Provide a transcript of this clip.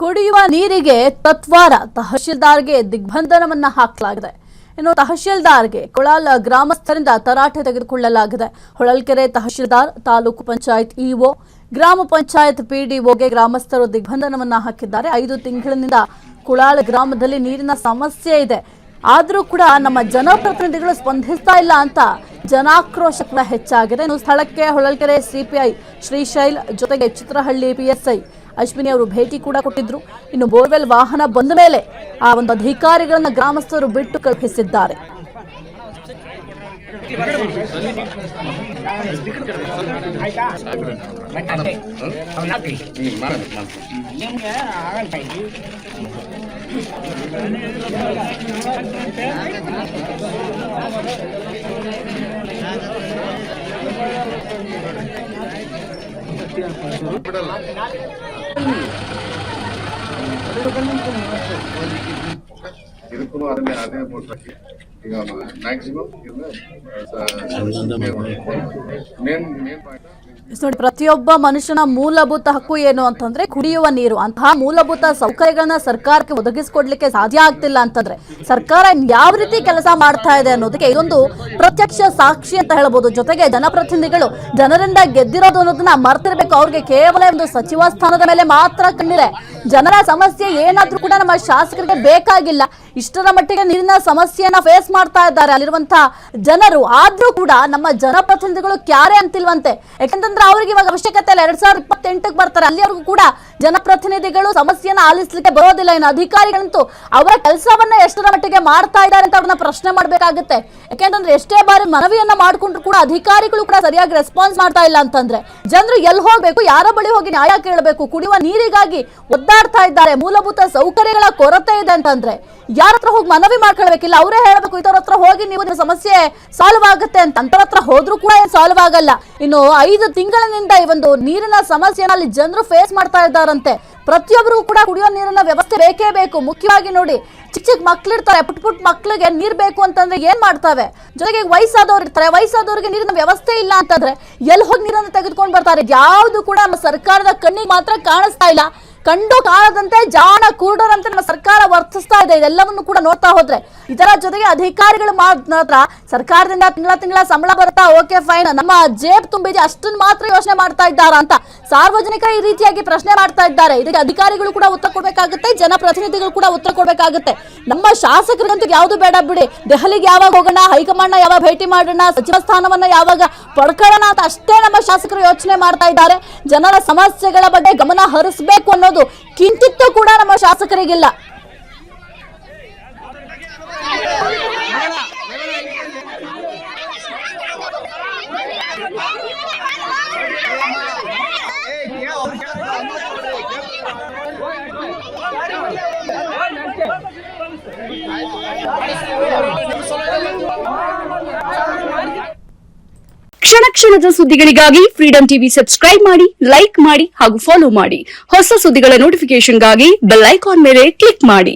ಕುಡಿಯುವ ನೀರಿಗೆ ತತ್ವಾರ ತಹಶೀಲ್ದಾರ್ಗೆ ದಿಗ್ಬಂಧನವನ್ನ ಹಾಕಲಾಗಿದೆ. ಇನ್ನು ತಹಶೀಲ್ದಾರ್ಗೆ ಕೊಳಾಲ ಗ್ರಾಮಸ್ಥರಿಂದ ತರಾಟೆ ತೆಗೆದುಕೊಳ್ಳಲಾಗಿದೆ. ಹೊಳಲ್ಕೆರೆ ತಹಶೀಲ್ದಾರ್, ತಾಲೂಕು ಪಂಚಾಯತ್ ಇಒ, ಗ್ರಾಮ ಪಂಚಾಯತ್ ಪಿಡಿಒಗೆ ಗ್ರಾಮಸ್ಥರು ದಿಗ್ಬಂಧನವನ್ನ ಹಾಕಿದ್ದಾರೆ. 5 ತಿಂಗಳಿನಿಂದ ಕುಳಾಲ ಗ್ರಾಮದಲ್ಲಿ ನೀರಿನ ಸಮಸ್ಯೆ ಇದೆ. ಆದರೂ ಕೂಡ ನಮ್ಮ ಜನಪ್ರತಿನಿಧಿಗಳು ಸ್ಪಂದಿಸ್ತಾ ಇಲ್ಲ ಅಂತ ಜನಾಕ್ರೋಶ ಕೂಡ ಹೆಚ್ಚಾಗಿದೆ. ಇನ್ನು ಸ್ಥಳಕ್ಕೆ ಹೊಳಲ್ಕೆರೆ ಸಿಪಿಐ ಶ್ರೀಶೈಲ್ ಜೊತೆಗೆ ಚಿತ್ರಹಳ್ಳಿ ಪಿಎಸ್ಐ ಅಶ್ವಿನಿ ಅವರು ಭೇಟಿ ಕೂಡ ಕೊಟ್ಟಿದ್ರು. ಇನ್ನು ಬೋರ್ವೆಲ್ ವಾಹನ ಬಂದ ಮೇಲೆ ಆ ಒಂದು ಅಧಿಕಾರಿಗಳನ್ನ ಗ್ರಾಮಸ್ಥರು ಬಿಟ್ಟು ಕಳುಹಿಸಿದ್ದಾರೆ. ಇದಕ್ಕೂ ಅದೇ ಬೋಟ್ರಾಕಿ ಈಗ ಮ್ಯಾಕ್ಸಿಮಮ್ ನೋಡಿ, ಪ್ರತಿಯೊಬ್ಬ ಮನುಷ್ಯನ ಮೂಲಭೂತ ಹಕ್ಕು ಏನು ಅಂತಂದ್ರೆ ಕುಡಿಯುವ ನೀರು. ಅಂತಹ ಮೂಲಭೂತ ಸೌಕರ್ಯಗಳನ್ನ ಸರ್ಕಾರಕ್ಕೆ ಒದಗಿಸಿಕೊಡ್ಲಿಕ್ಕೆ ಸಾಧ್ಯ ಆಗ್ತಿಲ್ಲ ಅಂತಂದ್ರೆ ಸರ್ಕಾರ ಯಾವ ರೀತಿ ಕೆಲಸ ಮಾಡ್ತಾ ಇದೆ ಅನ್ನೋದಕ್ಕೆ ಇದೊಂದು ಪ್ರತ್ಯಕ್ಷ ಸಾಕ್ಷಿ ಅಂತ ಹೇಳ್ಬೋದು. ಜೊತೆಗೆ ಜನಪ್ರತಿನಿಧಿಗಳು ಜನರಿಂದ ಗೆದ್ದಿರೋದು ಅನ್ನೋದನ್ನ ಮರ್ತಿರ್ಬೇಕು. ಅವ್ರಿಗೆ ಕೇವಲ ಒಂದು ಸಚಿವ ಸ್ಥಾನದ ಮೇಲೆ ಮಾತ್ರ ಕಣ್ಣಿದೆ. ಜನರ ಸಮಸ್ಯೆ ಏನಾದ್ರೂ ಕೂಡ ನಮ್ಮ ಶಾಸಕರಿಗೆ ಬೇಕಾಗಿಲ್ಲ. ಇಷ್ಟರ ಮಟ್ಟಿಗೆ ನೀರಿನ ಸಮಸ್ಯೆಯನ್ನ ಫೇಸ್ ಮಾಡ್ತಾ ಇದ್ದಾರೆ ಅಲ್ಲಿರುವಂತಹ ಜನರು. ಆದ್ರೂ ಕೂಡ ನಮ್ಮ ಜನಪ್ರತಿನಿಧಿಗಳು ಕ್ಯಾರೆ ಅಂತಿಲ್ವಂತೆ. ಯಾಕಂತಂದ್ರೆ ಅವ್ರಿಗೆ ಇವಾಗ ಅವಶ್ಯಕತೆ ಇಲ್ಲ. 2028ಕ್ಕೆ ಬರ್ತಾರೆ. ಅಲ್ಲಿವರೆಗೂ ಕೂಡ ಜನಪ್ರತಿನಿಧಿಗಳು ಸಮಸ್ಯೆಯನ್ನ ಆಲಿಸ್ಲಿಕ್ಕೆ ಬರೋದಿಲ್ಲ. ಇನ್ನು ಅಧಿಕಾರಿಗಳಂತೂ ಅವರ ಕೆಲಸವನ್ನ ಎಷ್ಟರ ಮಟ್ಟಿಗೆ ಮಾಡ್ತಾ ಇದ್ದಾರೆ ಅಂತ ಅವ್ರನ್ನ ಪ್ರಶ್ನೆ ಮಾಡ್ಬೇಕಾಗುತ್ತೆ. ಯಾಕೆಂತಂದ್ರೆ ಎಷ್ಟೇ ಬಾರಿ ಮನವಿಯನ್ನ ಮಾಡ್ಕೊಂಡ್ರು ಕೂಡ ಅಧಿಕಾರಿಗಳು ಕೂಡ ಸರಿಯಾಗಿ ರೆಸ್ಪಾನ್ಸ್ ಮಾಡ್ತಾ ಇಲ್ಲ ಅಂತಂದ್ರೆ ಜನರು ಎಲ್ಲಿ ಹೋಗ್ಬೇಕು, ಯಾರ ಬಳಿ ಹೋಗಿ ನ್ಯಾಯ ಕೇಳಬೇಕು? ಕುಡಿಯುವ ನೀರಿಗಾಗಿ ಒದ್ದಾಡ್ತಾ ಇದ್ದಾರೆ. ಮೂಲಭೂತ ಸೌಕರ್ಯಗಳ ಕೊರತೆ ಇದೆ ಅಂತಂದ್ರೆ ಯಾರ ಹತ್ರ ಹೋಗಿ ಮನವಿ ಮಾಡ್ಕೊಳ್ಬೇಕಿಲ್ಲ. ಅವರೇ ಹೇಳಬೇಕು ಇಂಥವ್ರ ಹತ್ರ ಹೋಗಿ ನೀವು ಸಮಸ್ಯೆ ಸಾಲ್ವ್ ಆಗುತ್ತೆ ಅಂತ. ಅಂತವ್ರ ಹತ್ರ ಹೋದ್ರೂ ಕೂಡ ಸಾಲ್ವ್ ಆಗಲ್ಲ. ಇನ್ನು 5 ತಿಂಗಳಿನಿಂದ ಈ ಒಂದು ನೀರಿನ ಸಮಸ್ಯೆನ ಅಲ್ಲಿ ಜನರು ಫೇಸ್ ಮಾಡ್ತಾ ಇದ್ದಾರಂತೆ. ಪ್ರತಿಯೊಬ್ಬರಿಗೂ ಕೂಡ ಕುಡಿಯೋ ನೀರಿನ ವ್ಯವಸ್ಥೆ ಬೇಕೇ ಬೇಕು. ಮುಖ್ಯವಾಗಿ ನೋಡಿ, ಚಿಕ್ಕ ಮಕ್ಳಿರ್ತಾರೆ, ಪುಟ್ ಮಕ್ಳಿಗೆ ನೀರ್ ಬೇಕು ಅಂತಂದ್ರೆ ಏನ್ ಮಾಡ್ತಾವೆ? ಜೊತೆಗೆ ವಯಸ್ಸಾದವ್ರು ಇರ್ತಾರೆ, ವಯಸ್ಸಾದವ್ರಿಗೆ ನೀರಿನ ವ್ಯವಸ್ಥೆ ಇಲ್ಲ ಅಂತಂದ್ರೆ ಎಲ್ಲಿ ಹೋಗಿ ನೀರನ್ನು ತೆಗೆದುಕೊಂಡು ಬರ್ತಾರೆ? ಯಾವುದು ಕೂಡ ನಮ್ಮ ಸರ್ಕಾರದ ಕಣ್ಣಿಗೆ ಮಾತ್ರ ಕಾಣಿಸ್ತಾ ಇಲ್ಲ. ಕಂಡು ಕಾಣದಂತೆ ಜಾಣ ಕುರುಡರಂತೆ ನಮ್ಮ ಸರ್ಕಾರ ವರ್ತಿಸ್ತಾ ಇದೆ. ಇದೆಲ್ಲವನ್ನು ಕೂಡ ನೋಡ್ತಾ ಹೋದ್ರೆ ಇದರ ಜೊತೆಗೆ ಅಧಿಕಾರಿಗಳು ಮಾತ್ರ ಸರ್ಕಾರದಿಂದ ತಿಂಗಳ ಸಂಬಳ ಬರುತ್ತಾ, ಓಕೆ ಫೈನ್, ನಮ್ಮ ಜೇಬ್ ತುಂಬಿದೆ ಅಷ್ಟನ್ನು ಮಾತ್ರ ಯೋಚನೆ ಮಾಡ್ತಾ ಇದ್ದಾರಾ ಅಂತ ಸಾರ್ವಜನಿಕರು ಈ ರೀತಿಯಾಗಿ ಪ್ರಶ್ನೆ ಮಾಡ್ತಾ ಇದ್ದಾರೆ. ಇದಕ್ಕೆ ಅಧಿಕಾರಿಗಳು ಕೂಡ ಉತ್ತರ ಕೊಡಬೇಕಾಗುತ್ತೆ, ಜನಪ್ರತಿನಿಧಿಗಳು ಕೂಡ ಉತ್ತರ ಕೊಡಬೇಕಾಗುತ್ತೆ. ನಮ್ಮ ಶಾಸಕರಿಗಂತೂ ಯಾವುದು ಬೇಡ ಬಿಡಿ, ದೆಹಲಿಗೆ ಯಾವಾಗ ಹೋಗೋಣ, ಹೈಕಮಾಂಡ್ ನ ಯಾವಾಗ ಭೇಟಿ ಮಾಡೋಣ, ಸಚಿವ ಸ್ಥಾನವನ್ನ ಯಾವಾಗ ಪಡ್ಕೊಳ್ಳೋಣ ಅಂತ ಅಷ್ಟೇ ನಮ್ಮ ಶಾಸಕರು ಯೋಚನೆ ಮಾಡ್ತಾ ಇದ್ದಾರೆ. ಜನರ ಸಮಸ್ಯೆಗಳ ಬಗ್ಗೆ ಗಮನ ಹರಿಸಬೇಕು ಅನ್ನೋದು ಕಿಂಚಿತ್ತೂ ಕೂಡ ನಮ್ಮ ಶಾಸಕರಿಗಿಲ್ಲ. ಕ್ಷಣ ಕ್ಷಣದ ಸುದ್ದಿಗಳಿಗಾಗಿ ಫ್ರೀಡಂ ಟಿವಿ ಸಬ್ಸ್ಕ್ರೈಬ್ ಮಾಡಿ, ಲೈಕ್ ಮಾಡಿ ಹಾಗೂ ಫಾಲೋ ಮಾಡಿ. ಹೊಸ ಸುದ್ದಿಗಳ ನೋಟಿಫಿಕೇಶನ್ಗಾಗಿ ಬೆಲ್ ಐಕಾನ್ ಮೇಲೆ ಕ್ಲಿಕ್ ಮಾಡಿ.